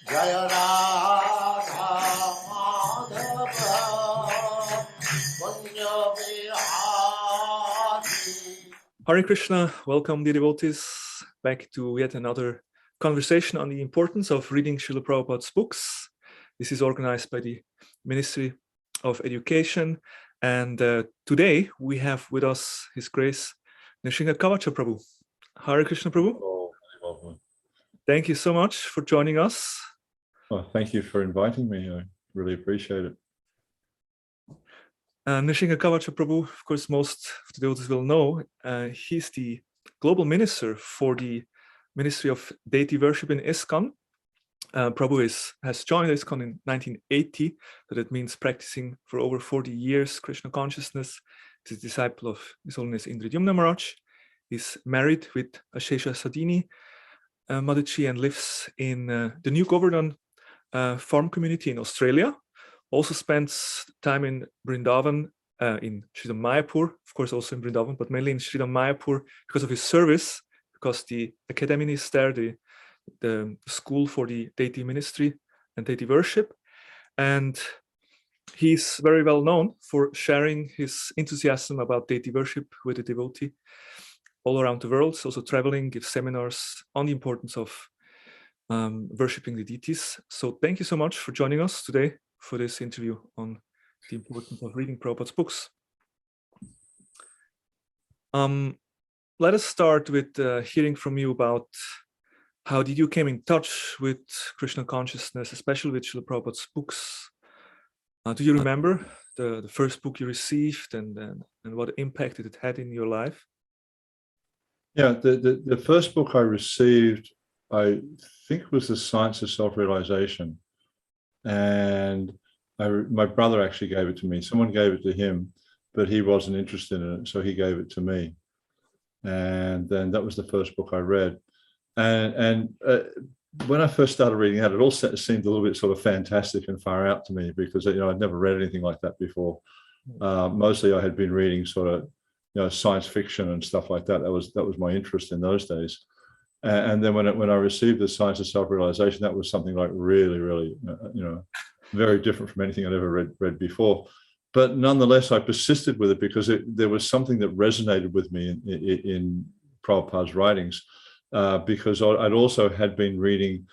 Jaya Radha Madhava Punya Vihari. Hare Krishna, welcome dear devotees back to yet another conversation on the importance of reading Srila Prabhupada's books. This is organized by the Ministry of Education, and today we have with us His Grace Nrsimha Kavaca Prabhu. Hare Krishna Prabhu. Oh, Thank you so much for joining us. well, thank you for inviting me. I really appreciate it. Nrsimha Kavaca Prabhu, of course, most of the devotees will know, he's the global minister for the Ministry of Deity Worship in ISKCON. Prabhu has joined ISKCON in 1980, so that means practicing for over 40 years Krishna Consciousness. He's a disciple of His Holiness Indra Maharaj. He's married with Ashesha Sadini Mataji and lives in the New Govardhan farm community in Australia. Also spends time in Vrindavan, in Sridham Mayapur, of course also in Vrindavan, but mainly in Sridham Mayapur because of his service, because the academy is there, the school for the deity ministry and deity worship. And he's very well known for sharing his enthusiasm about deity worship with the devotee all around the world. He's also traveling, gives seminars on the importance of worshipping the deities. So thank you so much for joining us today for this interview on the importance of reading Prabhupada's books. Let us start with hearing from you about how did you came in touch with Krishna Consciousness, especially with Srila Prabhupada's books. Do you remember the first book you received and what impact it had in your life? Yeah, the first book I received, I think, was The Science of Self-Realization. And my brother actually gave it to me. Someone gave it to him, but he wasn't interested in it, so he gave it to me. And then that was the first book I read. And when I first started reading that, it all seemed a little bit sort of fantastic and far out to me because, you know, I'd never read anything like that before. Mostly I had been reading sort of, you know, science fiction and stuff like that. That was my interest in those days. And then when I received The Science of Self-Realization, that was something like really, really, you know, very different from anything I'd ever read before. But nonetheless, I persisted with it because there was something that resonated with me in Prabhupada's writings, because I'd also had been reading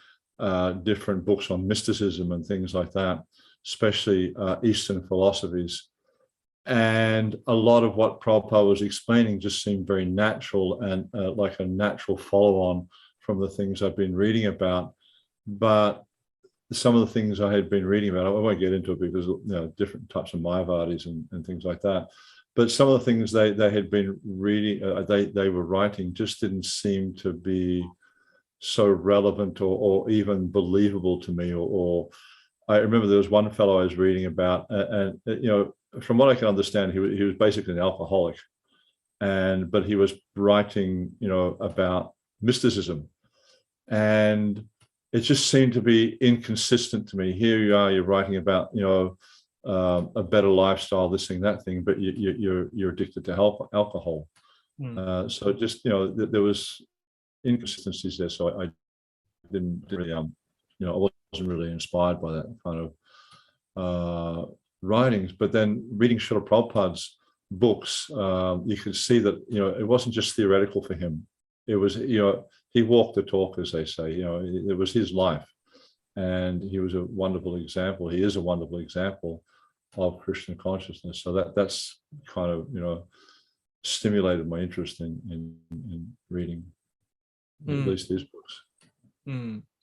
different books on mysticism and things like that, especially Eastern philosophies. And a lot of what Prabhupada was explaining just seemed very natural and like a natural follow-on from the things I've been reading about. But some of the things I had been reading about, I won't get into it because, you know, different types of Mayavadis and things like that. But some of the things they had been reading, they were writing, just didn't seem to be so relevant or even believable to me. Or I remember there was one fellow I was reading about, and you know, from what I can understand, he was basically an alcoholic, but he was writing, you know, about mysticism, and it just seemed to be inconsistent to me. Here you are, you're writing about, you know, a better lifestyle, this thing, that thing, but you're addicted to alcohol. So just, you know, there was inconsistencies there. So I didn't really, you know, I wasn't really inspired by that kind of writings. But then reading Srila Prabhupada's books, you could see that, you know, it wasn't just theoretical for him. It was, you know, he walked the talk, as they say. You know, it was his life, and he was a wonderful example. He is a wonderful example of Krishna consciousness. So that's kind of, you know, stimulated my interest in reading at least these books.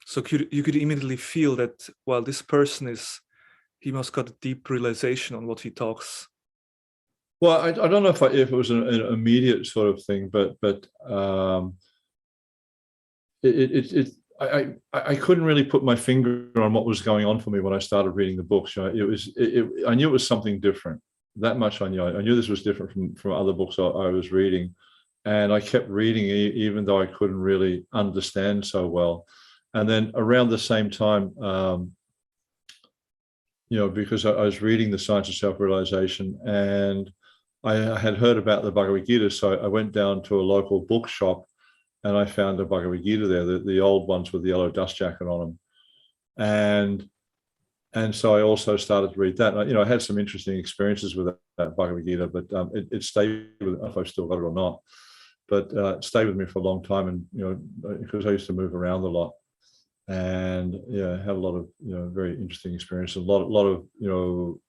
So you could immediately feel that while this person he must got a deep realization on what he talks. Well, I don't know if it was an immediate sort of thing, but I couldn't really put my finger on what was going on for me when I started reading the books. You know, I knew it was something different. That much I knew. I knew this was different from other books I was reading, and I kept reading even though I couldn't really understand so well. And then around the same time, you know, because I was reading The Science of Self-Realization, and I had heard about the Bhagavad Gita, so I went down to a local bookshop and I found the Bhagavad Gita there, the old ones with the yellow dust jacket on them, and so I also started to read that. And, I had some interesting experiences with that Bhagavad Gita, but it stayed with. I don't know if I've still got it or not, but it stayed with me for a long time, and because I used to move around a lot, and had a lot of very interesting experiences. A lot of you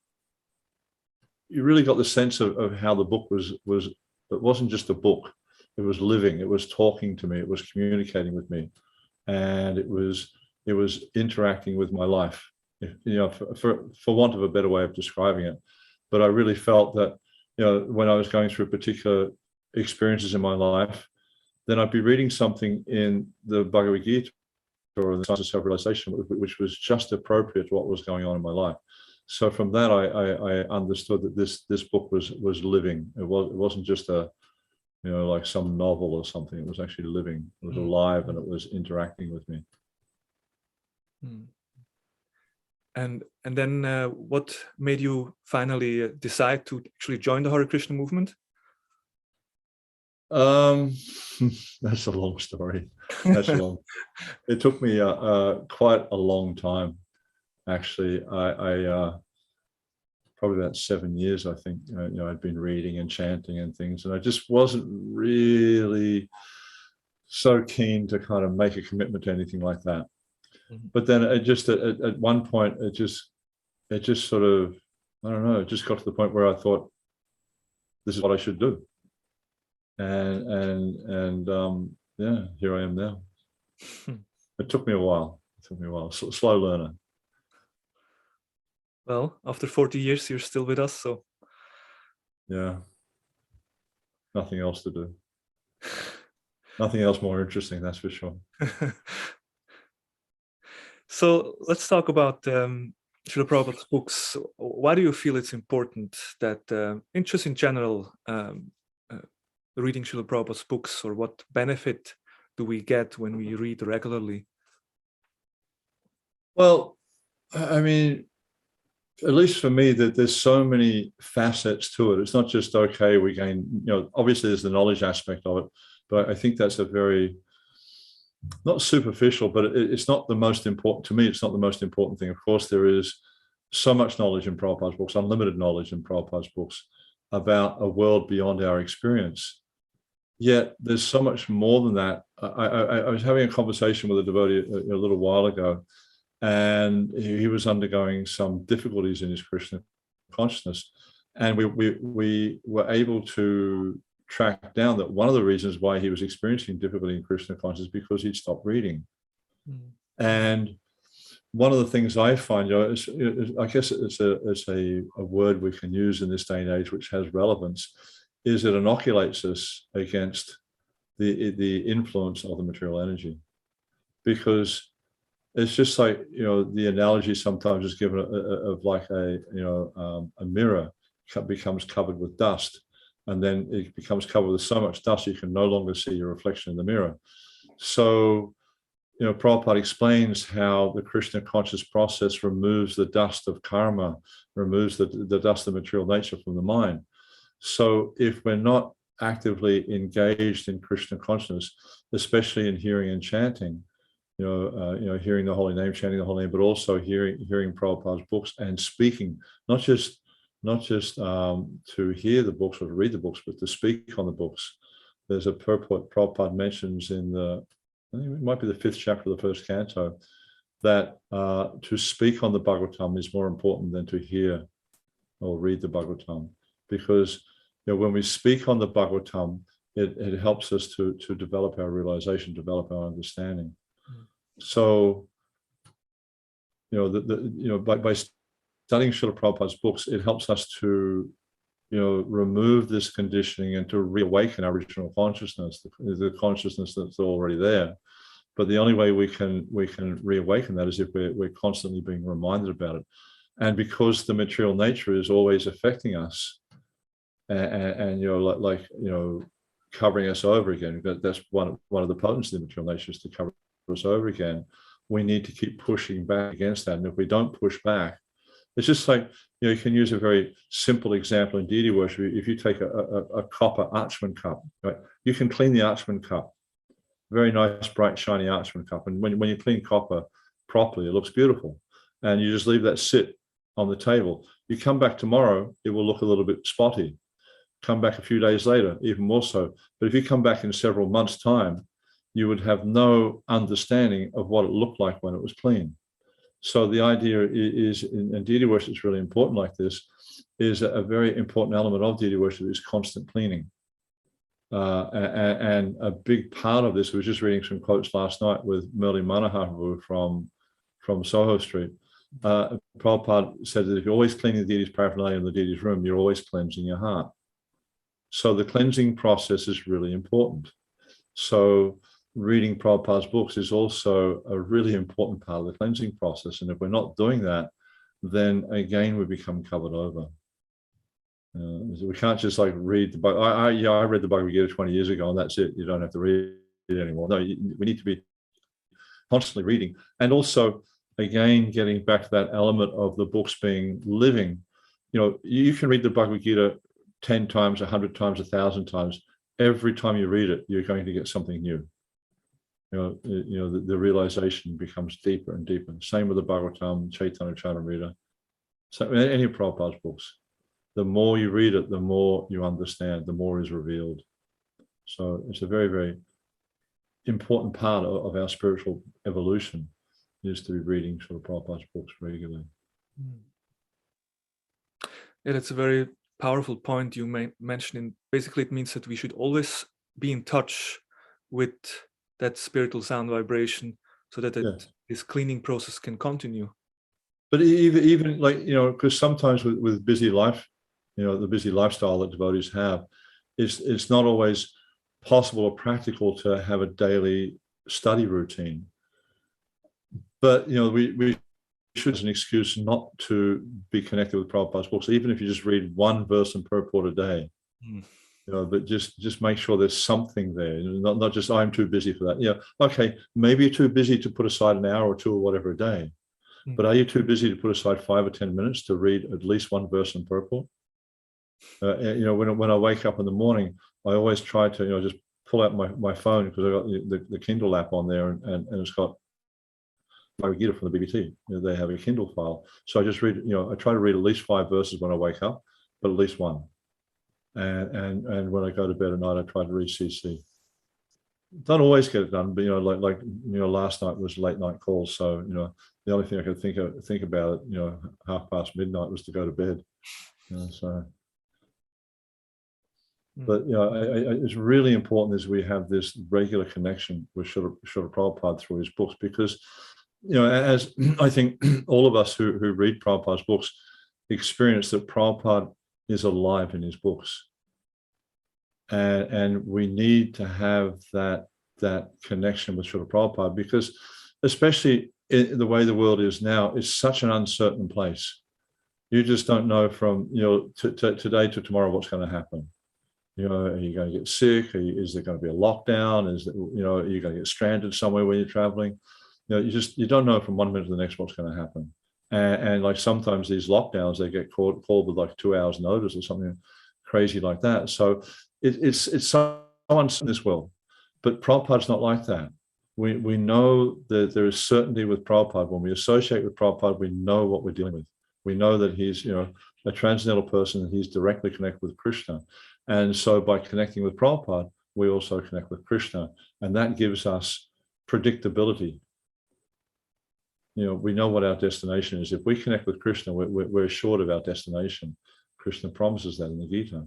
really got the sense of how the book was. It wasn't just a book; it was living. It was talking to me. It was communicating with me, and it was interacting with my life. For want of a better way of describing it, but I really felt that when I was going through particular experiences in my life, then I'd be reading something in the Bhagavad Gita or the Science of Self-Realization, which was just appropriate to what was going on in my life. So from that, I understood that this book was living. It wasn't just like some novel or something. It was actually living. It was alive, and it was interacting with me. And then what made you finally decide to actually join the Hare Krishna movement? That's a long story. It took me quite a long time, actually. I probably about 7 years, I think. I'd been reading and chanting and things, and I just wasn't really so keen to kind of make a commitment to anything like that. But then at one point, it just sort of, I don't know, it just got to the point where I thought, this is what I should do. And here I am now. It took me a while. Slow learner. Well, after 40 years, you're still with us, so. Yeah. Nothing else to do. Nothing else more interesting, that's for sure. So let's talk about Srila Prabhupada's books. Why do you feel it's important that, just in general, reading Srila Prabhupada's books, or what benefit do we get when we read regularly? Well, I mean, at least for me, that there's so many facets to it. It's not just, okay, we gain, obviously there's the knowledge aspect of it, but I think that's a very, not superficial, but it's not the most important, to me, it's not the most important thing. Of course, there is so much knowledge in Prabhupada's books, unlimited knowledge in Prabhupada's books about a world beyond our experience. Yet there's so much more than that. I was having a conversation with a devotee a little while ago, and he was undergoing some difficulties in his Krishna consciousness. And we were able to track down that one of the reasons why he was experiencing difficulty in Krishna consciousness is because he'd stopped reading. And one of the things I find, I guess it's a word we can use in this day and age which has relevance, is it inoculates us against the influence of the material energy. Because it's just like, the analogy sometimes is given of like a mirror becomes covered with dust, and then it becomes covered with so much dust you can no longer see your reflection in the mirror. So, Prabhupada explains how the Krishna conscious process removes the dust of karma, removes the dust of material nature from the mind. So if we're not actively engaged in Krishna consciousness, especially in hearing and chanting, hearing the holy name, chanting the holy name, but also hearing Prabhupada's books and speaking, not just to hear the books or to read the books, but to speak on the books. There's a purport Prabhupada mentions in I think it might be the 5th chapter of the 1st canto, that to speak on the Bhagavatam is more important than to hear or read the Bhagavatam, because when we speak on the Bhagavatam, it helps us to develop our realization, develop our understanding. So, by studying Srila Prabhupada's books, it helps us to, remove this conditioning and to reawaken our original consciousness, the consciousness that's already there. But the only way we can reawaken that is if we're constantly being reminded about it. And because the material nature is always affecting us, and covering us over again. That's one of the potencies of the material nature, is to cover us over again. We need to keep pushing back against that. And if we don't push back, it's just like, you can use a very simple example in deity worship. If you take a copper Archman cup, right, you can clean the Archman cup. very nice, bright, shiny Archman cup. And when you clean copper properly, it looks beautiful. And you just leave that sit on the table. You come back tomorrow, it will look a little bit spotty. Come back a few days later, even more so. But if you come back in several months' time, you would have no understanding of what it looked like when it was clean. So the idea is, and deity worship is really important like this, is a very important element of deity worship is constant cleaning. And a big part of this, I was just reading some quotes last night with Murli Manohar from Soho Street. Prabhupada said that if you're always cleaning the deity's paraphernalia in the deity's room, you're always cleansing your heart. So the cleansing process is really important. So reading Prabhupada's books is also a really important part of the cleansing process. And if we're not doing that, then again, we become covered over. We can't just like read the book. I read the Bhagavad Gita 20 years ago and that's it. You don't have to read it anymore. No, we need to be constantly reading. And also, again, getting back to that element of the books being living. You can read the Bhagavad Gita 10 times, 100 times, 1,000 times. Every time you read it, you're going to get something new. The realization becomes deeper and deeper. Same with the Bhagavatam, Chaitanya Charitamrita. So any of Prabhupada's books. The more you read it, the more you understand, the more is revealed. So it's a very, very important part of our spiritual evolution is to be reading sort of Prabhupada's books regularly. Yeah, that's a very powerful point you mentioned. Basically, it means that we should always be in touch with that spiritual sound vibration so that this cleaning process can continue. But even like, because sometimes with busy life, the busy lifestyle that devotees have, it's not always possible or practical to have a daily study routine. But, we should as an excuse not to be connected with Prabhupada's books, even if you just read one verse and purport a day. But just make sure there's something there, not just I'm too busy for that. Okay, maybe you're too busy to put aside an hour or two or whatever a day, but are you too busy to put aside 5 or 10 minutes to read at least one verse and purport? When I wake up in the morning, I always try to just pull out my phone because I got the Kindle app on there and it's got Bhagavad Gita from the BBT. They have a Kindle file, so I just read. I try to read at least 5 verses when I wake up, but at least one. And when I go to bed at night, I try to read CC. Don't always get it done, but last night was late night calls, so the only thing I could think about it, midnight was to go to bed. But it's really important as we have this regular connection with Srila Prabhupada through his books, because as I think all of us who read Prabhupada's books experience that Prabhupada is alive in his books, and we need to have that connection with Srila Prabhupada, because especially in the way the world is now, it's such an uncertain place. You just don't know from today to tomorrow what's going to happen. Are you going to get sick? Is there going to be a lockdown? Are you going to get stranded somewhere when you're traveling? You don't know from one minute to the next what's going to happen. And like sometimes these lockdowns, they get called with like 2 hours notice or something crazy like that. So it's so uncertain in this world. But Prabhupada's not like that. We know that there is certainty with Prabhupada. When we associate with Prabhupada, we know what we're dealing with. We know that he's a transcendental person, and he's directly connected with Krishna. And so by connecting with Prabhupada, we also connect with Krishna. And that gives us predictability. We know what our destination is. If we connect with Krishna, we're assured of our destination. Krishna promises that in the Gita.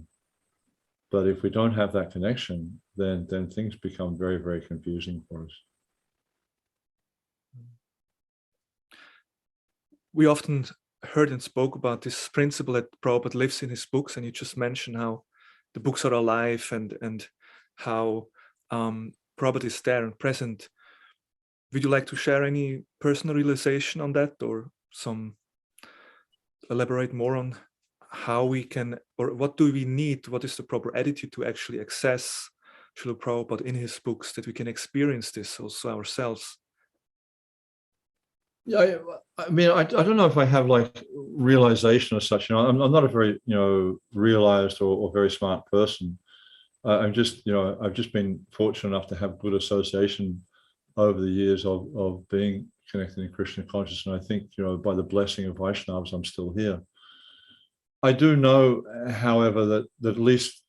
But if we don't have that connection, then things become very, very confusing for us. We often heard and spoke about this principle that Prabhupada lives in his books, and you just mentioned how the books are alive and how Prabhupada is there and present. Would you like to share any personal realization on that, or elaborate more on how we can, or what do we need, what is the proper attitude to actually access Srila Prabhupada in his books, that we can experience this also ourselves? Yeah, I mean, I don't know if I have like realization or such. I'm not a very realized or very smart person. I'm just, I've just been fortunate enough to have good association over the years of being connected in Krishna consciousness. And I think, by the blessing of Vaishnavas, I'm still here. I do know, however, that at least,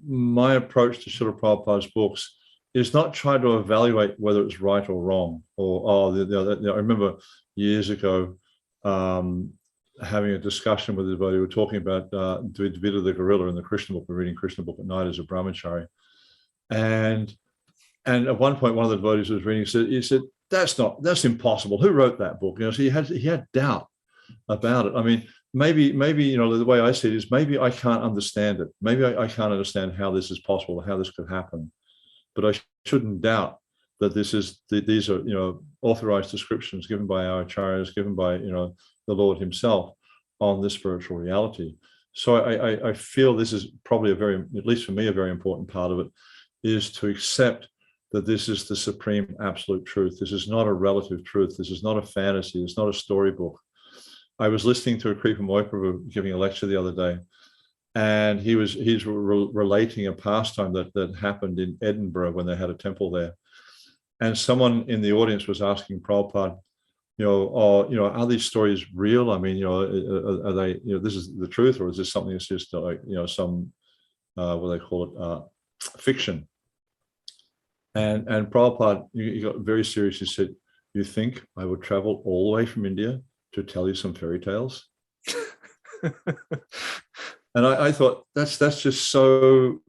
my approach to Srila Prabhupada's books is not try to evaluate whether it's right or wrong. Or, I remember years ago having a discussion with a devotee. We were talking about Dvita the gorilla in the Krishna book. We're reading Krishna book at night as a brahmachari. And at one point, one of the devotees was reading, he said, that's impossible. Who wrote that book? So he had doubt about it. I mean, maybe, the way I see it is maybe I can't understand it. Maybe I can't understand how this is possible, how this could happen. But I shouldn't doubt that these are, authorized descriptions given by our acharyas, given by, the Lord himself on this spiritual reality. So I feel this is probably at least for me, a very important part of it, is to accept that this is the supreme absolute truth. This is not a relative truth. This is not a fantasy. It's not a storybook. I was listening to a Kripa Prabhu giving a lecture the other day, and he's relating a pastime that happened in Edinburgh when they had a temple there. And someone in the audience was asking Prabhupada, are these stories real? I mean, are they, this is the truth, or is this something that's just like, some, what they call it, fiction? And Prabhupada, he got very serious. He said, you think I would travel all the way from India to tell you some fairy tales? And I thought that's just so,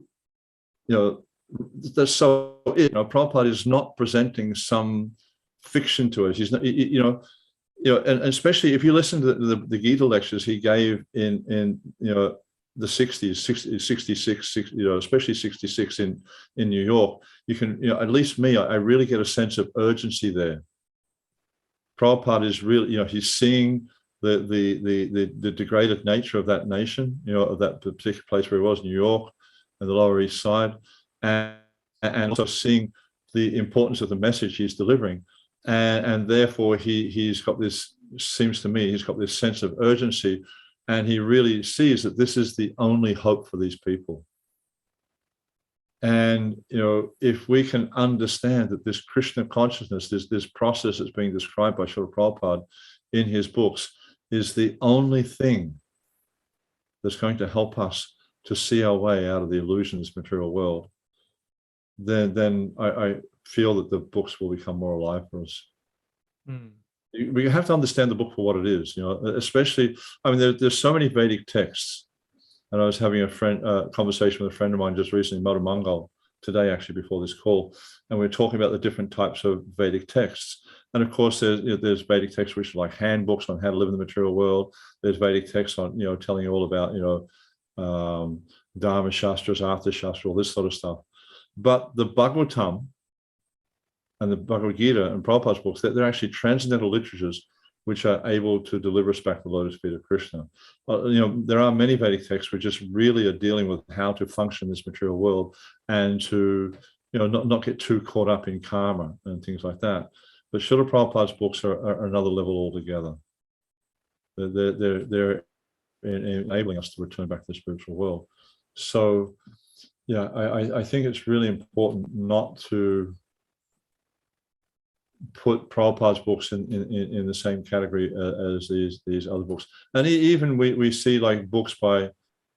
that's so, Prabhupada is not presenting some fiction to us. He's not, and especially if you listen to the Gita lectures he gave in the 60s, 66, especially 66 in New York, you can, at least me, I really get a sense of urgency there. Prabhupada is really, he's seeing the degraded nature of that nation, of that particular place where he was, New York and the Lower East Side, and also seeing the importance of the message he's delivering. And therefore he's got this, seems to me, he's got this sense of urgency, and he really sees that this is the only hope for these people. And, if we can understand that this Krishna consciousness, this process that's being described by Srila Prabhupada in his books, is the only thing that's going to help us to see our way out of the illusion of this material world, then I feel that the books will become more alive for us. Mm. We have to understand the book for what it is, especially, I mean, there's so many Vedic texts. And I was having a conversation with a friend of mine just recently, Madhu Mangal, today actually before this call, and we were talking about the different types of Vedic texts. And of course, there's Vedic texts which are like handbooks on how to live in the material world. There's Vedic texts on, telling you all about, Dharma Shastras, Artha Shastra, all this sort of stuff. But the Bhagavatam and the Bhagavad Gita and Prabhupada's books, they're actually transcendental literatures which are able to deliver us back to the lotus feet of Krishna. There are many Vedic texts which just really are dealing with how to function in this material world and to, not get too caught up in karma and things like that. But Srila Prabhupada's books are another level altogether. They're enabling us to return back to the spiritual world. So, yeah, I think it's really important not to put Prabhupada's books in the same category as these other books. And even we see like books by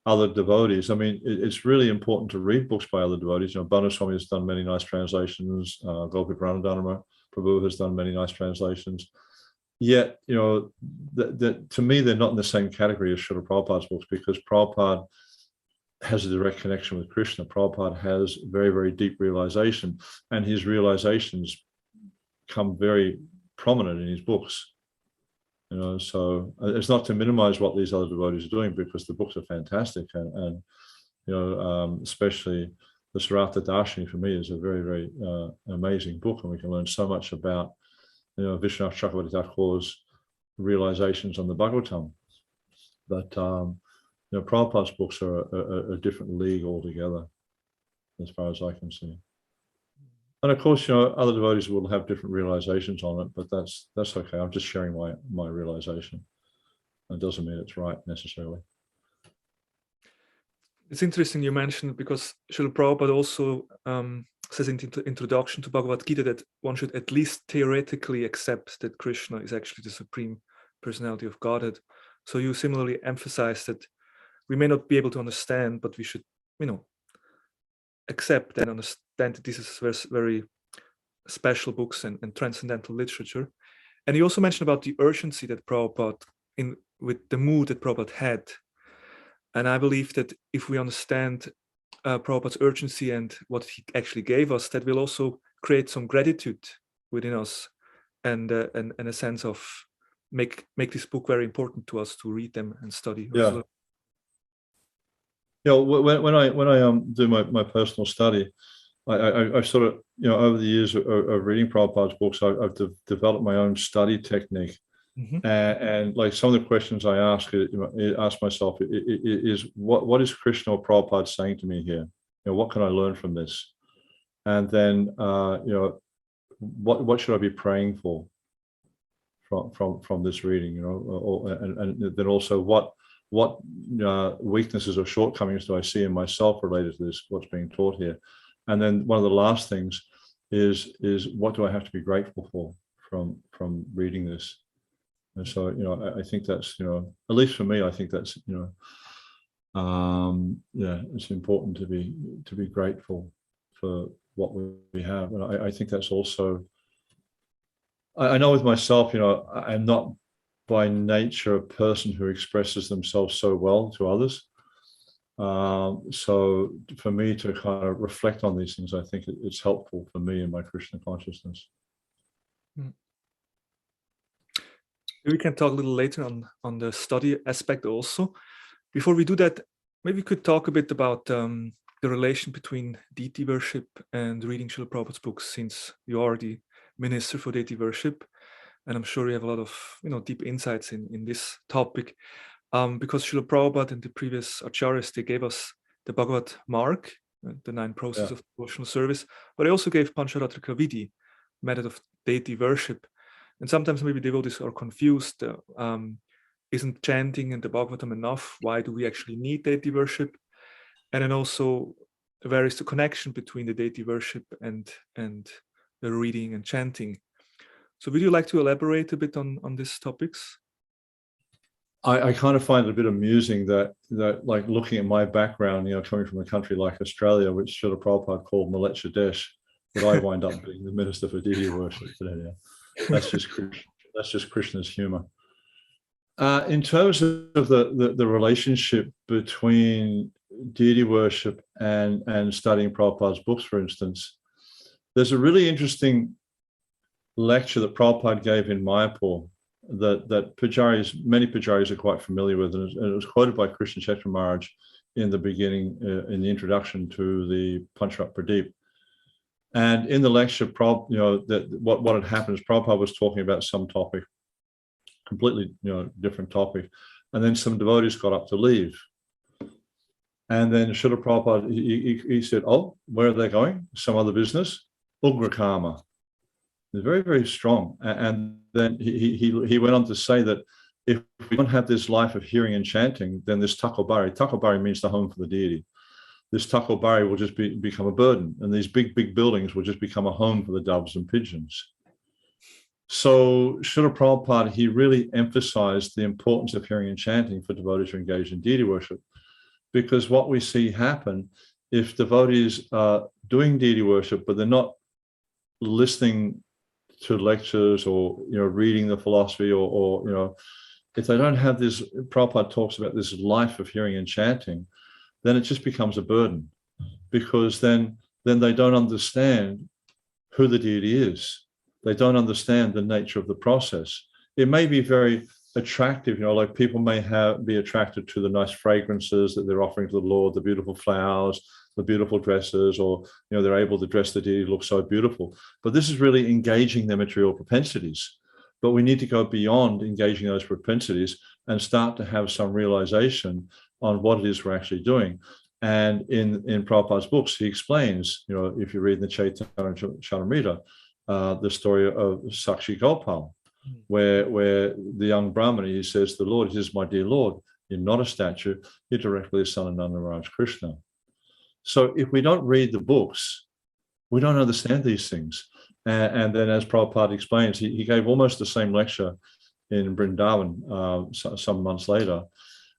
other devotees. I mean, it's really important to read books by other devotees. Bhanu Swami has done many nice translations. Gopika Pranadharma Prabhu has done many nice translations. Yet, to me, they're not in the same category as Srila Prabhupada's books, because Prabhupada has a direct connection with Krishna. Prabhupada has very, very deep realization, and his realizations come very prominent in his books. So it's not to minimize what these other devotees are doing, because the books are fantastic, and especially the Sarata Darshini for me is a very, very amazing book, and we can learn so much about Vishwanath Chakravarti Thakur's realizations on the Bhagavatam. But Prabhupada's books are a different league altogether, as far as I can see. And of course, other devotees will have different realizations on it, but that's okay. I'm just sharing my realization. It doesn't mean it's right necessarily. It's interesting you mentioned, because Srila Prabhupada also says in the introduction to Bhagavad Gita that one should at least theoretically accept that Krishna is actually the Supreme Personality of Godhead. So you similarly emphasize that we may not be able to understand, but we should, accept and understand that this is very special books and transcendental literature. And you also mentioned about the urgency that Prabhupada, with the mood that Prabhupada had. And I believe that if we understand Prabhupada's urgency and what he actually gave us, that will also create some gratitude within us, and a sense of make this book very important to us to read them and study. Yeah. When I do my personal study, I sort of, over the years of reading Prabhupada's books, I've developed my own study technique. Mm-hmm. And like some of the questions I ask myself is what is Krishna or Prabhupada saying to me here? What can I learn from this? And then what should I be praying for from this reading? And then also what weaknesses or shortcomings do I see in myself related to this, what's being taught here? And then one of the last things is what do I have to be grateful for from reading this? And so, I think that's, at least for me, I think that's, it's important to be grateful for what we have. And I think that's also, I know with myself, I'm not by nature a person who expresses themselves so well to others. So for me to kind of reflect on these things, I think it's helpful for me in my Krishna consciousness. We can talk a little later on the study aspect also. Before we do that, maybe we could talk a bit about the relation between deity worship and reading Srila Prabhupada's books, since you are the minister for deity worship, and I'm sure you have a lot of deep insights in this topic, because Srila Prabhupada and the previous acharyas, they gave us the Bhagavad Mark, the 9 processes of devotional service, but they also gave Pancharatrika Vidhi, method of deity worship. And sometimes maybe devotees are confused. Isn't chanting and the Bhagavatam enough? Why do we actually need deity worship? And then also, where is the connection between the deity worship and the reading and chanting? So would you like to elaborate a bit on these topics? I kind of find it a bit amusing that like looking at my background, coming from a country like Australia, which Srila Prabhupada called Maletcha Desh, that I wind up being the minister for deity worship today. That's just Krishna's humor. In terms of the relationship between deity worship and studying Prabhupada's books, for instance, there's a really interesting lecture that Prabhupada gave in Mayapur that many pujaris are quite familiar with, and it was quoted by Krishna Chaitra Maharaj in the beginning, in the introduction to the Pancharat Pradeep. And in the lecture, what had happened is Prabhupada was talking about some topic, completely different topic, and then some devotees got up to leave. And then Srila Prabhupada, he said, "Oh, where are they going? Some other business? Ugra Karma." It's very, very strong. And then he went on to say that if we don't have this life of hearing and chanting, then this Takobari means the home for the deity. This Takobari will just become a burden, and these big buildings will just become a home for the doves and pigeons. So Srila Prabhupada, he really emphasized the importance of hearing and chanting for devotees who engage in deity worship, because what we see happen, if devotees are doing deity worship, but they're not listening to lectures or reading the philosophy, or if they don't have this, Prabhupada talks about this life of hearing and chanting, then it just becomes a burden, because then they don't understand who the deity is. They don't understand the nature of the process. It may be very attractive, like people may be attracted to the nice fragrances that they're offering to the Lord, the beautiful flowers, the beautiful dresses, or they're able to dress the deity, look so beautiful. But this is really engaging their material propensities. But we need to go beyond engaging those propensities and start to have some realization on what it is we're actually doing. And in Prabhupada's books, he explains, if you read in the Chaitanya Charitamrita, the story of Sakshi Gopal, where the young Brahmana, he says, "The Lord is my dear Lord. You're not a statue. You're directly the son of Nanda Maharaj Krishna. So if we don't read the books, we don't understand these things. And then, as Prabhupada explains, he gave almost the same lecture in Vrindavan some months later.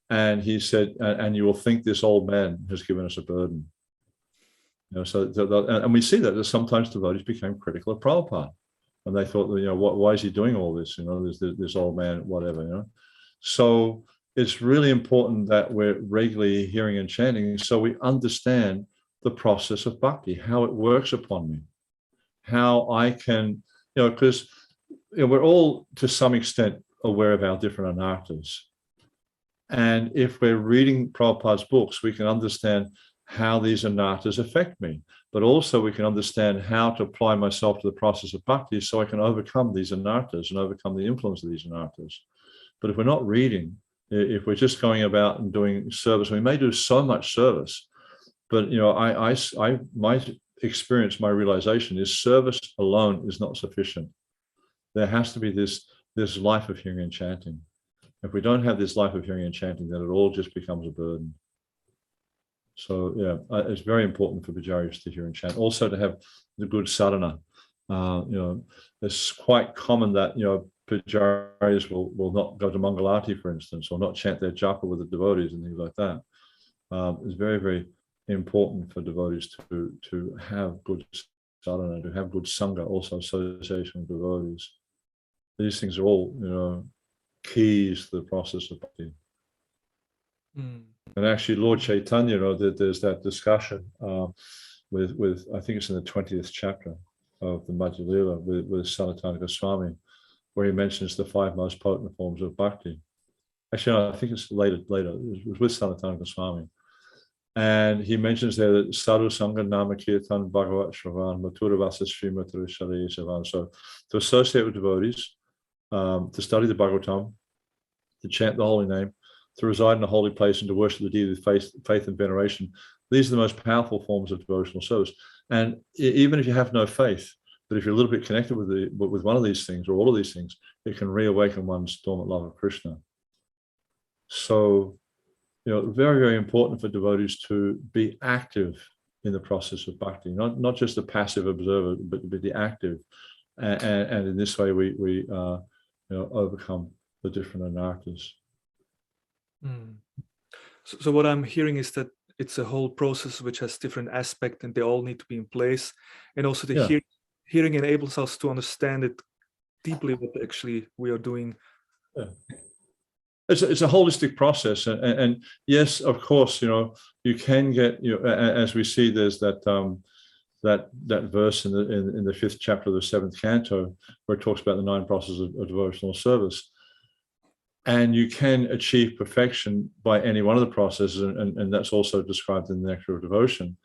And he said, and you will think this old man has given us a burden. You know, so and we see that sometimes devotees became critical of Prabhupada, and they thought, you know, why is he doing all this? You know, this old man, whatever. You know, so it's really important that we're regularly hearing and chanting, so we understand the process of bhakti, how it works upon me, how I can, you know, because we're all to some extent aware of our different anarthas. And if we're reading Prabhupada's books, we can understand how these anarthas affect me, but also we can understand how to apply myself to the process of bhakti so I can overcome these anarthas and overcome the influence of these anarthas. But if we're not reading, if we're just going about and doing service, we may do so much service, but you know, my experience, my realization is service alone is not sufficient. There has to be this life of hearing and chanting. If we don't have this life of hearing and chanting, then it all just becomes a burden. So yeah, it's very important for Pujaris to hear and chant. Also to have the good sadhana. You know, it's quite common that, you know, Pujaris will not go to Mangalati, for instance, or not chant their japa with the devotees and things like that. It's very, very important for devotees to have good sadhana, to have good sangha, also association with devotees. These things are all, you know, keys to the process of bhakti. And actually, Lord Chaitanya, you know, there's that discussion with I think it's in the 20th chapter of the Madhya Lila with Sanatana Goswami, where he mentions the 5 most potent forms of bhakti. Actually, no, I think it's later. It was with Sanatana Goswami. And he mentions there that Sadhu Sangha Nama Kirtan Bhagavat Shravan Mathura Vasa Srimatara Shari Savan. So to associate with devotees, to study the Bhagavatam, to chant the holy name, to reside in a holy place and to worship the deity with faith and veneration. These are the most powerful forms of devotional service. And even if you have no faith, but if you're a little bit connected with one of these things or all of these things, it can reawaken one's dormant love of Krishna. So, you know, very, very important for devotees to be active in the process of bhakti, not just a passive observer, but to be active. And in this way, we you know, overcome the different anarthas. So what I'm hearing is that it's a whole process which has different aspects and they all need to be in place. And also the hearing enables us to understand it deeply what actually we are doing. Yeah. It's a holistic process. And yes, of course, you know, you can get, you know, as we see, there's that verse in the 5th chapter of the 7th canto, where it talks about the 9 processes of devotional service. And you can achieve perfection by any one of the processes, and that's also described in the Nectar of Devotion.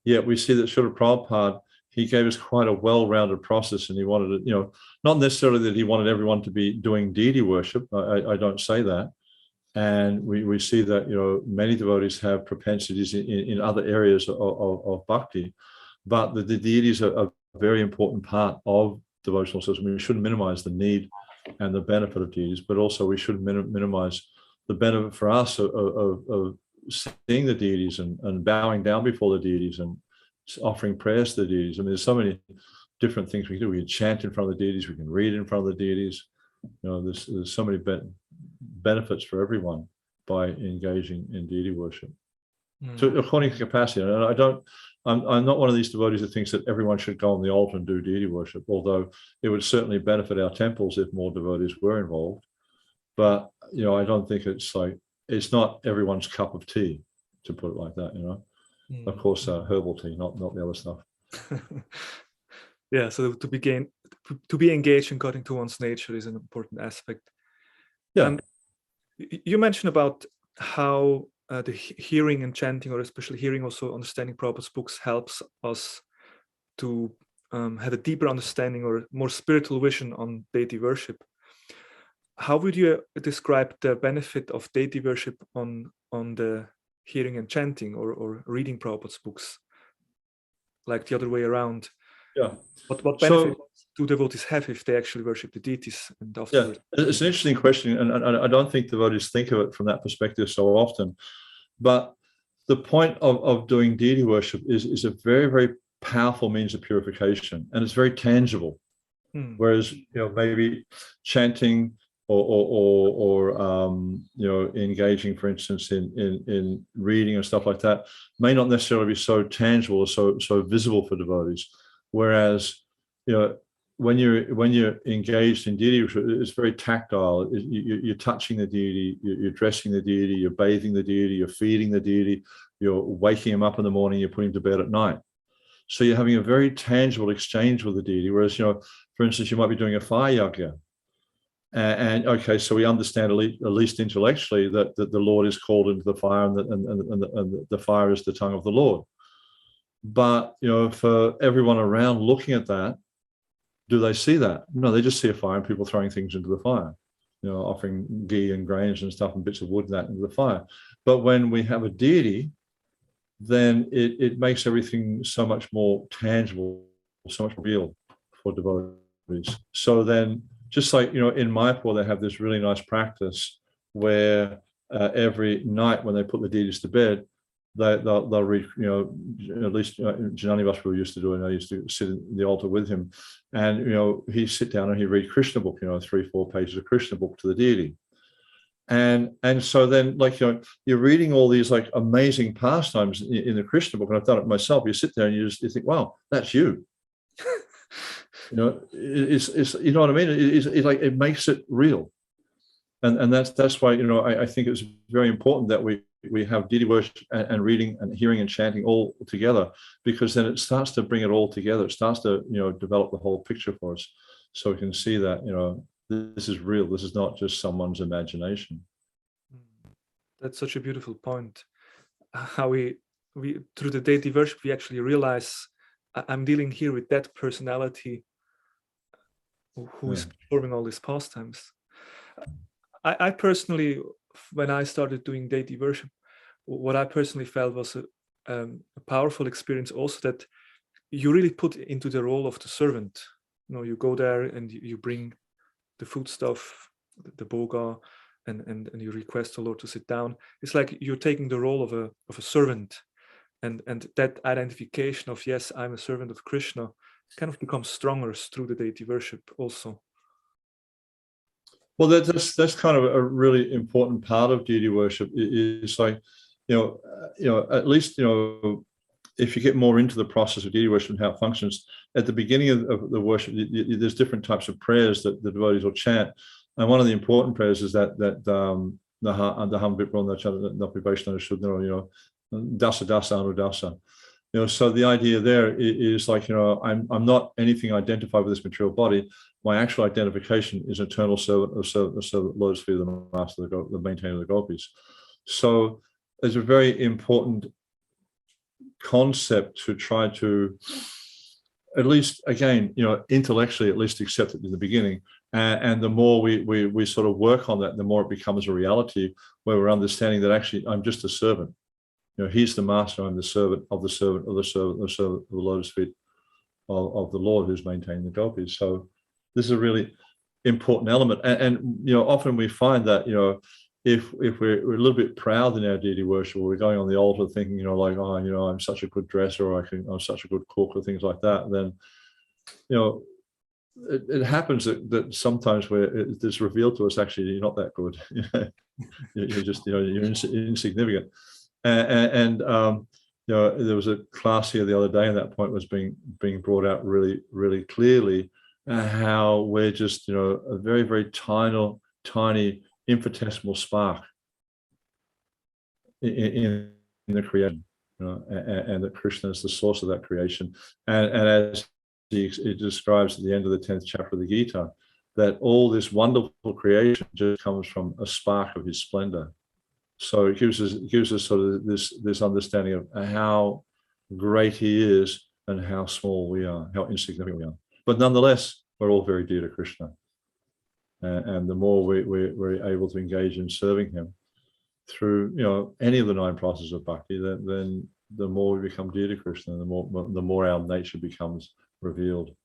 Yet we see that Srila Prabhupada, he gave us quite a well-rounded process, and he wanted it, you know, not necessarily that he wanted everyone to be doing deity worship. I don't say that. And we see that, you know, many devotees have propensities in other areas of bhakti, but the deities are a very important part of devotional service. I mean, we shouldn't minimize the need and the benefit of deities, but also we shouldn't minimize the benefit for us of seeing the deities and bowing down before the deities and offering prayers to the deities. I mean, there's so many different things we can do. We can chant in front of the deities, we can read in front of the deities. You know, there's so many benefits for everyone by engaging in deity worship. So according to capacity, and I'm not one of these devotees that thinks that everyone should go on the altar and do deity worship, although it would certainly benefit our temples if more devotees were involved. But, you know, I don't think it's not everyone's cup of tea, to put it like that, you know. Of course, herbal tea, not the other stuff. Yeah, so to be engaged according to one's nature is an important aspect. Yeah. You mentioned about how the hearing and chanting, or especially hearing, also understanding Prabhupada's books, helps us to have a deeper understanding or more spiritual vision on deity worship. How would you describe the benefit of deity worship on the hearing and chanting, or reading Prabhupada's books, like the other way around? Yeah. What So- benefit do devotees have if they actually worship the deities and afterwards? Yeah, it's an interesting question, and I don't think devotees think of it from that perspective so often. But the point of doing deity worship is a very, very powerful means of purification, and it's very tangible. Whereas, maybe chanting or engaging, for instance, in reading and stuff like that may not necessarily be so tangible or so visible for devotees. Whereas, when you're engaged in deity, it's very tactile. You're touching the deity, you're dressing the deity, you're bathing the deity, you're feeding the deity, you're waking him up in the morning, you're putting him to bed at night. So you're having a very tangible exchange with the deity. Whereas, for instance, you might be doing a fire yagya. And okay, so we understand at least intellectually that the Lord is called into the fire, and the fire is the tongue of the Lord. But, for everyone around looking at that, do they see that? No, they just see a fire and people throwing things into the fire, offering ghee and grains and stuff and bits of wood and that into the fire. But when we have a deity, then it makes everything so much more tangible, so much more real for devotees. So then, just like, in Mayapur, they have this really nice practice where every night when they put the deities to bed, they'll read, at least Janani Vasu used to do it, and I used to sit in the altar with him, and, he'd sit down and he'd read Krishna book, 3-4 pages of Krishna book to the deity. And so then, you're reading all these amazing pastimes in the Krishna book, and I've done it myself. You sit there and you think, wow, that's you. It's you know what I mean? It makes it real, and that's why I think it's very important that we have deity worship and reading and hearing and chanting all together, because then it starts to bring it all together. It starts to develop the whole picture for us, so we can see that this is real. This is not just someone's imagination. That's such a beautiful point. How we through the deity worship, we actually realize I'm dealing here with that personality who is performing all these pastimes. I personally, when I started doing deity worship, what I personally felt was a powerful experience also, that you really put into the role of the servant. You go there and you bring the food stuff, the boga, and you request the Lord to sit down. It's like you're taking the role of a servant, and that identification of, yes, I'm a servant of Krishna, kind of becomes stronger through the deity worship also. Well, that's kind of a really important part of deity worship. Is at least if you get more into the process of deity worship and how it functions, at the beginning of the worship, there's different types of prayers that the devotees will chant, and one of the important prayers is that Naham Vipron Napi Vaishnava Shuddhara, Dasa Dasa Anudasa. So the idea there is I'm not anything identified with this material body. My actual identification is eternal servant of lotus feet of the master, the maintainer of the gopis. So there's a very important concept to try to, at least, again, intellectually at least accept it in the beginning. And the more we sort of work on that, the more it becomes a reality, where we're understanding that actually I'm just a servant. He's the master, I'm the servant of the servant of the servant of the lotus feet of the Lord who's maintaining the gopis. So this is a really important element. And often we find that, if we're a little bit proud in our deity worship, or we're going on the altar thinking, I'm such a good dresser, or I'm such a good cook, or things like that, then, it happens that sometimes it's revealed to us, actually, you're not that good. You're just, you're insignificant. And there was a class here the other day, and that point was being brought out really, really clearly, how we're just, a very, very tiny infinitesimal spark in the creation, and that Krishna is the source of that creation. And as it describes at the end of the 10th chapter of the Gita, that all this wonderful creation just comes from a spark of his splendor. So it gives us sort of this understanding of how great he is and how small we are, how insignificant we are. But nonetheless, we're all very dear to Krishna. And the more we're able to engage in serving him through any of the 9 processes of bhakti, then the more we become dear to Krishna, the more our nature becomes revealed.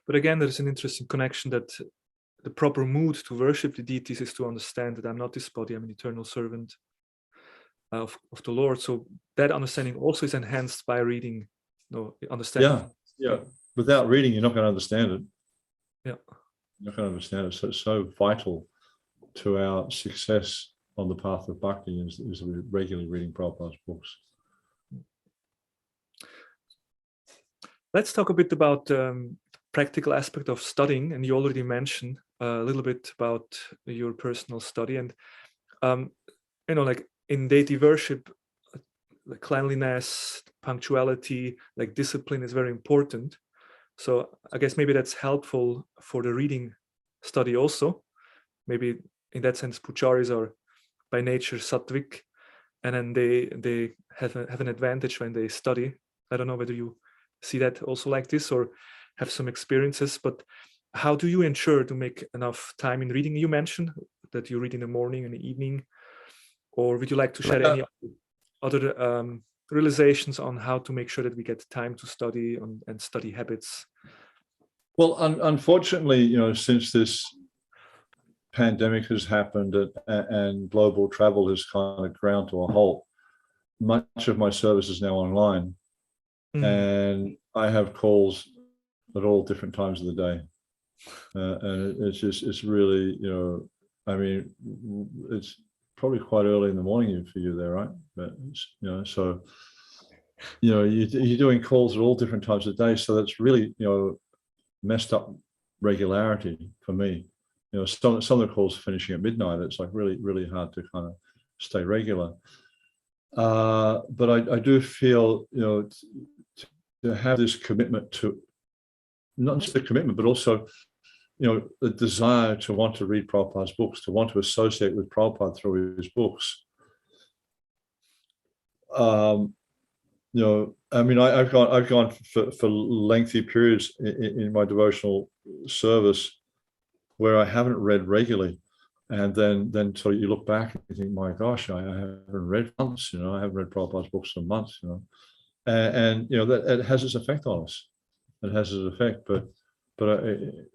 But again, there's an interesting connection that the proper mood to worship the deities is to understand that I'm not this body, I'm an eternal servant of the Lord. So that understanding also is enhanced by reading, understanding. Yeah. Without reading, you're not going to understand it. Yeah. You're not going to understand it. So it's so vital to our success on the path of bhakti is regularly reading Prabhupada's books. Let's talk a bit about practical aspect of studying, and you already mentioned a little bit about your personal study, and like in deity worship, like cleanliness, punctuality, like discipline is very important. So I guess maybe that's helpful for the reading study also. Maybe in that sense, pujaris are by nature sattvic, and then they have an advantage when they study. I don't know whether you see that also like this or have some experiences, but how do you ensure to make enough time in reading? You mentioned that you read in the morning and the evening, or would you like to share any other realizations on how to make sure that we get time to study and study habits? Well, unfortunately, since this pandemic has happened and global travel has kind of ground to a halt, much of my service is now online. And I have calls at all different times of the day. And it's really, I mean, it's probably quite early in the morning for you there, right? But, so, you're doing calls at all different times of the day. So that's really, messed up regularity for me. Some of the calls finishing at midnight. It's like really, really hard to kind of stay regular. But I do feel, to have this commitment to, not just the commitment, but also, the desire to want to read Prabhupada's books, to want to associate with Prabhupada through his books. I mean, I've gone for lengthy periods in my devotional service where I haven't read regularly, and then so you look back and you think, my gosh, I haven't read months. I haven't read Prabhupada's books for months. And that it has its effect on us. It has its effect, but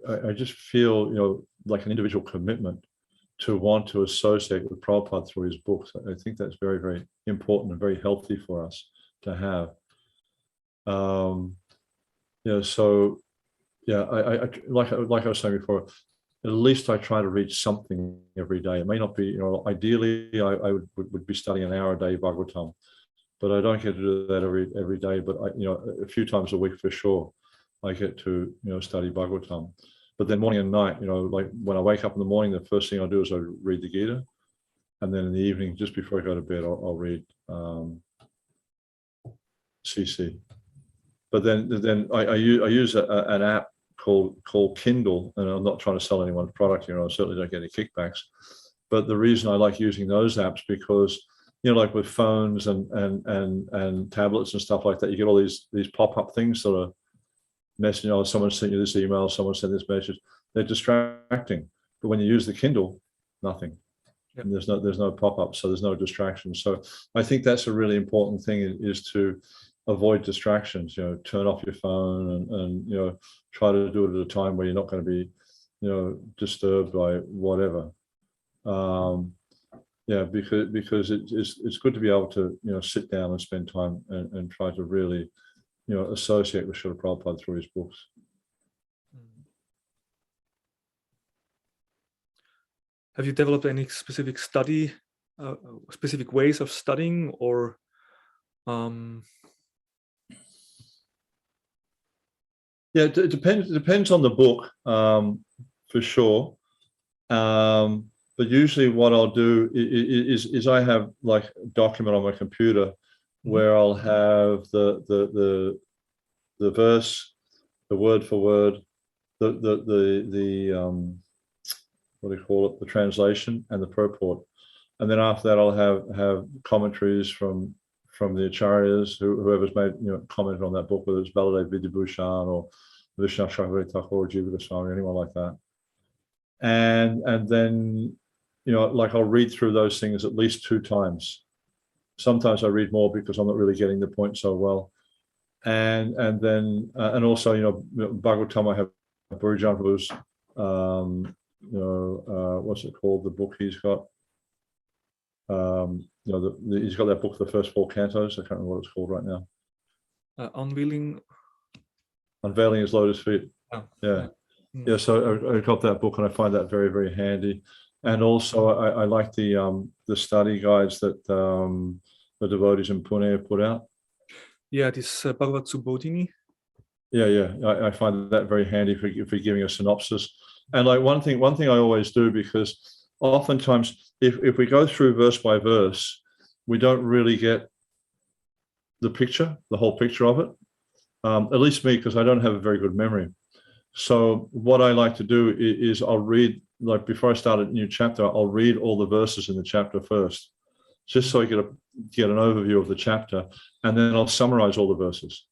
I just feel like an individual commitment to want to associate with Prabhupada through his books. I think that's very, very important and very healthy for us to have. So I like I was saying before, at least I try to read something every day. It may not be, ideally I would be studying an hour a day Bhagavatam, but I don't get to do that every day. But a few times a week for sure, I get to study Bhagavatam. But then morning and night, like when I wake up in the morning, the first thing I do is I read the Gita, and then in the evening, just before I go to bed, I'll read CC. But then I use an app called Kindle, and I'm not trying to sell anyone's product. I certainly don't get any kickbacks. But the reason I like using those apps because like with phones and tablets and stuff like that, you get all these pop-up things sort of messaging. Someone sent you this email, someone sent this message. They're distracting. But when you use the Kindle, nothing. Yep. And there's no pop-up, so there's no distraction. So I think that's a really important thing is to avoid distractions. Turn off your phone and try to do it at a time where you're not going to be disturbed by whatever. Because it's good to be able to sit down and spend time and try to really associate with Srila Prabhupada through his books. Have you developed any specific study, specific ways of studying, or it depends on the book, for sure. But usually what I'll do is I have like a document on my computer where I'll have the verse, the word for word, the what do you call it, the translation and the purport, and then after that I'll have commentaries from the acharyas, whoever's made commented on that book, whether it's Baladev Vidyabhushan or Vishnu Thakur or Jiva Goswami or anyone like that, and then like I'll read through those things at least 2 times. Sometimes I read more because I'm not really getting the point so well. and then and also, you know, Bhagavatam, I have Burijan Prabhu's, you know, what's it called? The book he's got. You know, he's got that book, the first 4 cantos. I can't remember what it's called right now. Unveiling His Lotus Feet. Oh, Yeah. Yeah. So I got that book, and I find that very, very handy. And also, I like the study guides that the devotees in Pune have put out. Yeah, this Bhagavad Subodhini. Yeah, I find that very handy for giving a synopsis. And like one thing I always do, because oftentimes if we go through verse by verse, we don't really get the picture, the whole picture of it. At least me, because I don't have a very good memory. So what I like to do is I'll read, like before I start a new chapter, I'll read all the verses in the chapter first, just so I get an overview of the chapter, and then I'll summarize all the verses.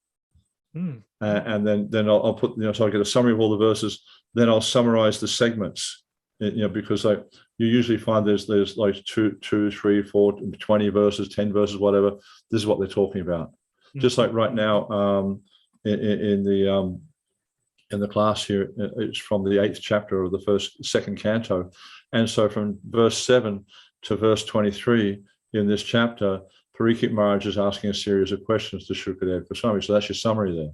And then I'll put, you know, so I get a summary of all the verses. Then I'll summarize the segments, you know, because you usually find there's like 2, 3, 4, 20 verses, 10 verses, whatever. This is what they're talking about. Just like right now, in the class here, it's from the 8th chapter of the second canto, and so from verse 7 to verse 23 in this chapter, Parikshit Maharaj is asking a series of questions to Shukadeva Goswami. So that's your summary there.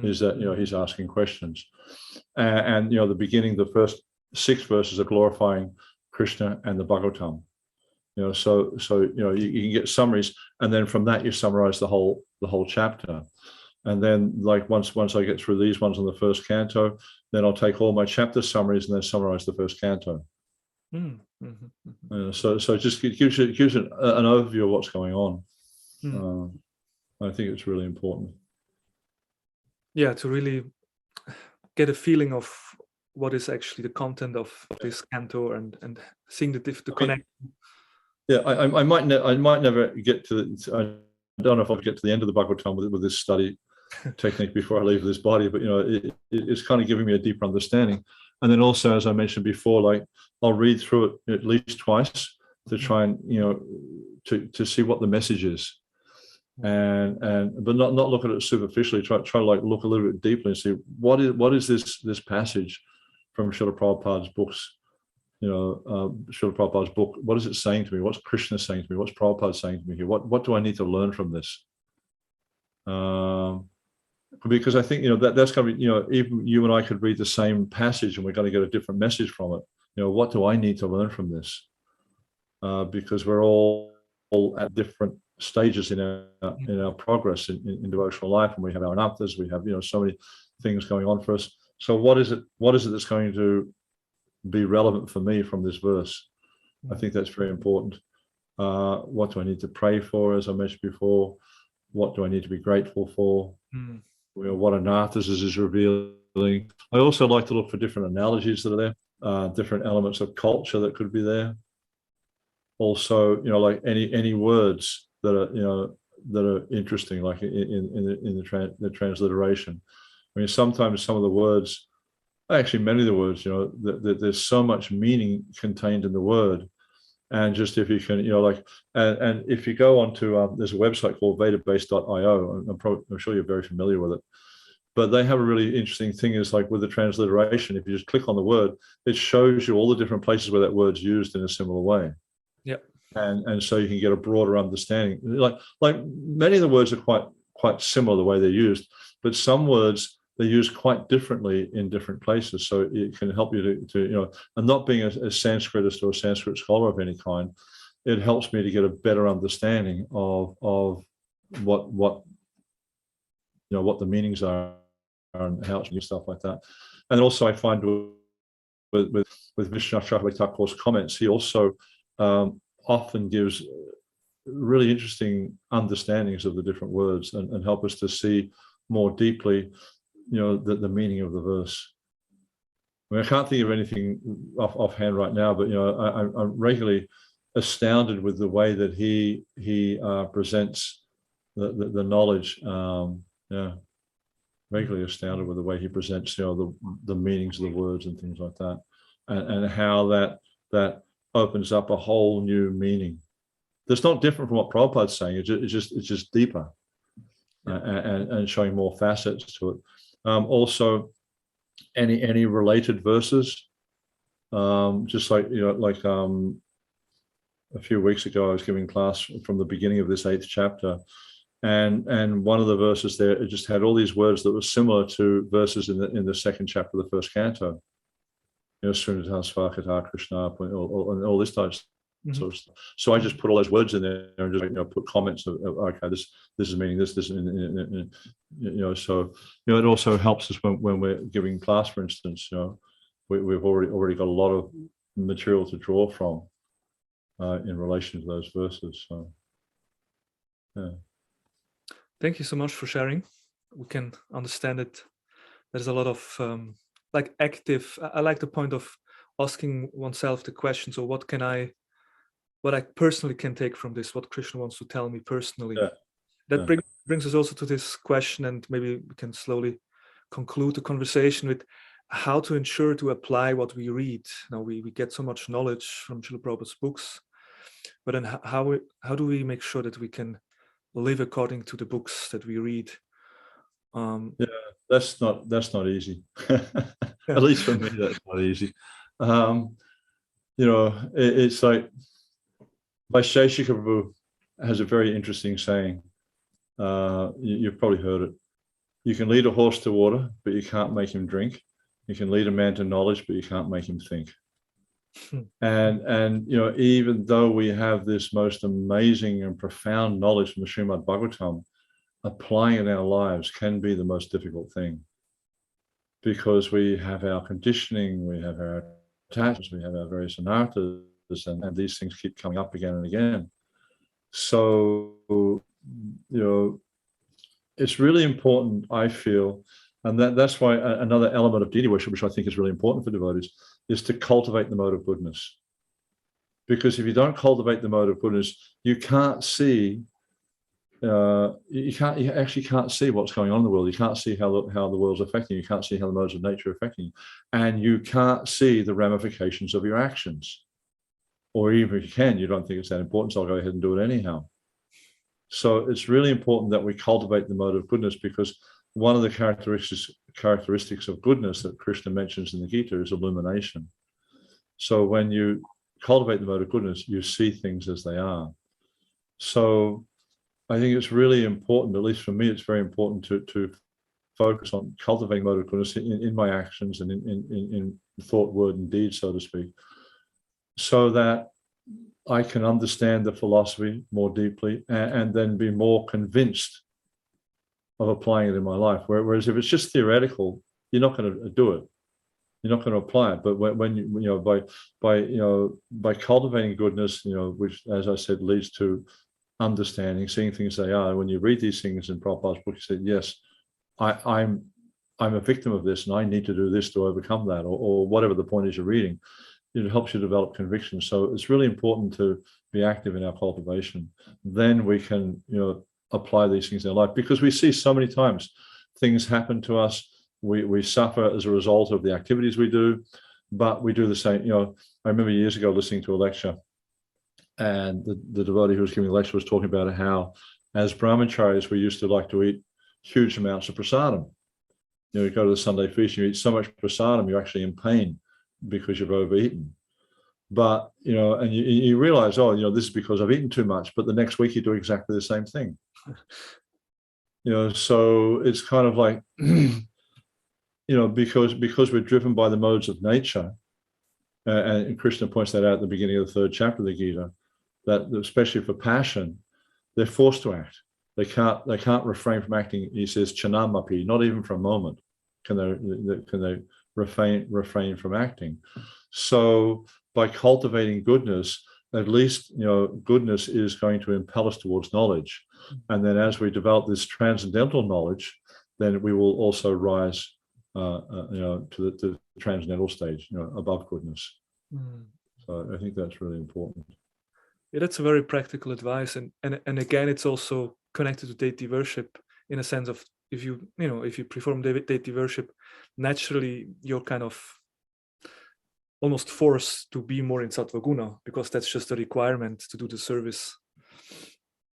Is that, you know, he's asking questions, and you know, the beginning, the first 6 verses are glorifying Krishna and the Bhagavatam. You know, so you know, you can get summaries, and then from that you summarize the whole chapter. And then, like once I get through these ones on the first canto, then I'll take all my chapter summaries and then summarize the first canto. So it just gives you an overview of what's going on. I think it's really important. Yeah, to really get a feeling of what is actually the content of this canto, and seeing the connection. Yeah, I might never get to. I don't know if I'll get to the end of the Bhagavatam with this study technique before I leave this body, but you know, it's kind of giving me a deeper understanding. And then also, as I mentioned before, like I'll read through it at least twice to try and, you know, to see what the message is, and but not look at it superficially. Try to like look a little bit deeply and see what is this passage from Srila Prabhupada's books. You know, Srila Prabhupada's book. What is it saying to me? What's Krishna saying to me? What's Prabhupada saying to me here? What do I need to learn from this? Because I think, you know, that's going to be, you know, even you and I could read the same passage and we're going to get a different message from it. You know, what do I need to learn from this? Because we're all at different stages in our progress in devotional life, and we have our anarthas, we have, you know, so many things going on for us. So what is it that's going to be relevant for me from this verse? I think that's very important. What do I need to pray for, as I mentioned before? What do I need to be grateful for? You know, what anarthas is revealing. I also like to look for different analogies that are there, different elements of culture that could be there. Also, you know, like any words that are, you know, that are interesting, like in the transliteration. I mean, sometimes some of the words, actually many of the words, you know, there's so much meaning contained in the word. And just if you can, you know, like, and if you go onto, there's a website called vedabase.io, I'm sure you're very familiar with it, but they have a really interesting thing is like with the transliteration, if you just click on the word, it shows you all the different places where that word's used in a similar way. Yep. And so you can get a broader understanding. Like many of the words are quite similar the way they're used, but some words they're used quite differently in different places. So it can help you to you know, and not being a Sanskritist or a Sanskrit scholar of any kind, it helps me to get a better understanding of what you know, what the meanings are and how it's stuff like that. And also I find with Vishwanath Chakravarti Thakur's comments, he also often gives really interesting understandings of the different words and help us to see more deeply, you know, the meaning of the verse. I mean, I can't think of anything offhand right now, but you know, I'm regularly astounded with the way that he presents the knowledge. Yeah, regularly astounded with the way he presents, you know, the meanings of the words and things like that, and how that opens up a whole new meaning. That's not different from what Prabhupada's saying. It's just deeper. and showing more facets to it. Also, any related verses, just like a few weeks ago, I was giving class from the beginning of this 8th chapter, and one of the verses there, it just had all these words that were similar to verses in the 2nd chapter of the 1st canto. Srila Prabhupada Krishna and all this type of stuff. So I just put all those words in there and just put comments of okay, this is meaning this, so it also helps us when we're giving class, for instance. We've already got a lot of material to draw from in relation to those verses. So yeah. Thank you so much for sharing. We can understand it. There's a lot of like active. I like the point of asking oneself the question. So what I personally can take from this? What Krishna wants to tell me personally? Yeah. That brings us also to this question, and maybe we can slowly conclude the conversation with how to ensure to apply what we read. Now we get so much knowledge from Srila Prabhupada's books, but then how do we make sure that we can live according to the books that we read? That's not easy. At least for me, that's not easy. It's like Vaisheshika Prabhu has a very interesting saying. You've probably heard it. You can lead a horse to water, but you can't make him drink. You can lead a man to knowledge, but you can't make him think. And even though we have this most amazing and profound knowledge from the Srimad Bhagavatam, applying it in our lives can be the most difficult thing, because we have our conditioning, we have our attachments, we have our various anarthas, and these things keep coming up again and again. So it's really important, I feel, and that's why another element of deity worship, which I think is really important for devotees, is to cultivate the mode of goodness. Because if you don't cultivate the mode of goodness, you can't see. You actually can't see what's going on in the world. You can't see how the world's affecting you. You can't see how the modes of nature are affecting you, and you can't see the ramifications of your actions. Or even if you can, you don't think it's that important, so I'll go ahead and do it anyhow. So it's really important that we cultivate the mode of goodness, because one of the characteristics of goodness that Krishna mentions in the Gita is illumination. So when you cultivate the mode of goodness, you see things as they are. So I think it's really important, at least for me, it's very important to focus on cultivating mode of goodness in my actions and in thought, word, and deed, so to speak, so that I can understand the philosophy more deeply and then be more convinced of applying it in my life. Whereas if it's just theoretical, you're not going to do it. You're not going to apply it. But when by cultivating goodness, which, as I said, leads to understanding, seeing things they are. When you read these things in Prabhupada's book, you say, yes, I'm a victim of this, and I need to do this to overcome that, or whatever the point is you're reading. It helps you develop conviction. So it's really important to be active in our cultivation. Then we can, apply these things in our life, because we see so many times things happen to us. We suffer as a result of the activities we do, but we do the same. I remember years ago listening to a lecture, and the devotee who was giving the lecture was talking about how, as brahmacharis, we used to like to eat huge amounts of prasadam. You go to the Sunday feast, you eat so much prasadam, you're actually in pain because you've overeaten. But, and you realize, this is because I've eaten too much, but the next week you do exactly the same thing. So it's kind of like, because we're driven by the modes of nature, and Krishna points that out at the beginning of the 3rd chapter of the Gita, that especially for passion, they're forced to act. They can't refrain from acting. He says, chanamapi, not even for a moment can they refrain from acting. So by cultivating goodness, at least goodness is going to impel us towards knowledge. And then as we develop this transcendental knowledge, then we will also rise to the transcendental stage, above goodness. So I think that's really important. Yeah, that's a very practical advice, and again, it's also connected to deity worship in a sense of if you perform deity worship, naturally you're kind of almost forced to be more in sattva guna, because that's just a requirement to do the service.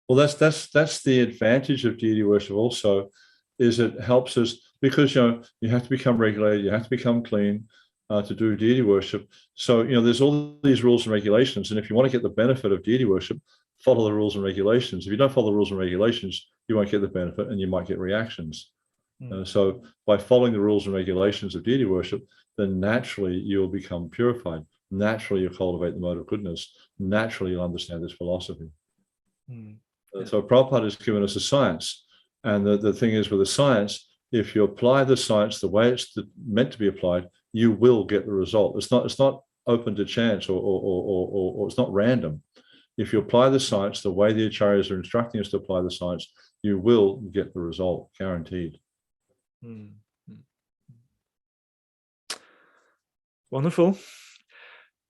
Well, that's the advantage of deity worship also, is it helps us, because you have to become regulated, you have to become clean to do deity worship. So there's all these rules and regulations, and if you want to get the benefit of deity worship, follow the rules and regulations. If you don't follow the rules and regulations, you won't get the benefit, and you might get reactions. So by following the rules and regulations of deity worship, then naturally you'll become purified. Naturally you'll cultivate the mode of goodness. Naturally you'll understand this philosophy. So Prabhupada has given us a science, and the thing is with the science, if you apply the science the way it's meant to be applied, you will get the result. It's not open to chance or it's not random. If you apply the science the way the acharyas are instructing us to apply the science, you will get the result, guaranteed. Wonderful.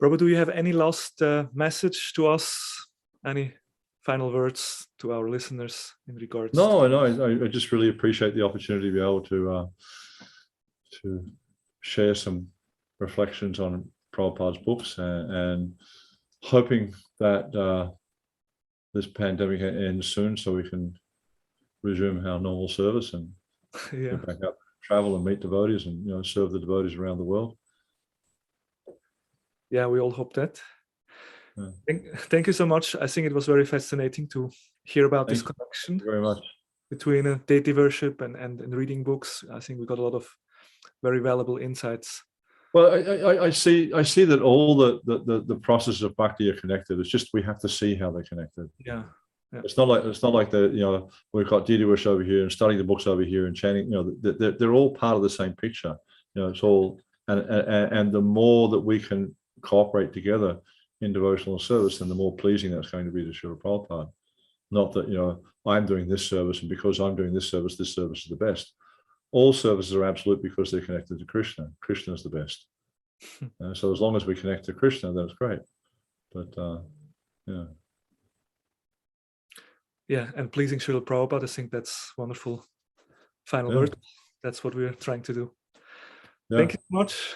Prabhu, do you have any last message to us? Any final words to our listeners in regards? No, I just really appreciate the opportunity to be able to share some reflections on Prabhupada's books, and hoping that this pandemic ends soon so we can resume our normal service and get back up, travel and meet devotees, and serve the devotees around the world. Yeah, we all hope that. Thank you so much. I think it was very fascinating to hear about this connection very much between deity worship and reading books. I think we got a lot of very valuable insights. Well, I see that all the processes of bhakti are connected. It's just we have to see how they're connected. Yeah. It's not like we've got deity worship over here and studying the books over here and chanting. They're all part of the same picture. It's all and the more that we can cooperate together in devotional service, then the more pleasing that's going to be to Srila Prabhupada. Not that I'm doing this service, and because I'm doing this service is the best. All services are absolute because they're connected to Krishna. Krishna is the best. So as long as we connect to Krishna, that's great. But yeah, and pleasing Srila Prabhupada, I think that's wonderful final word. That's what we're trying to do. Thank you so much.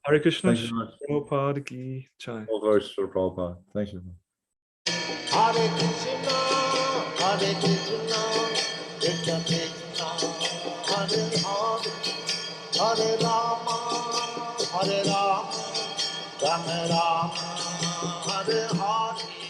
Hare Krishna. Thank you very much. Prabhupada ki jai. All glories to Prabhupada. Thank you. Hare Krishna, Hare Krishna, Krishna Krishna, Hare Hare, Hare Rama, Hare Rama, Rama Rama, Hare Hare.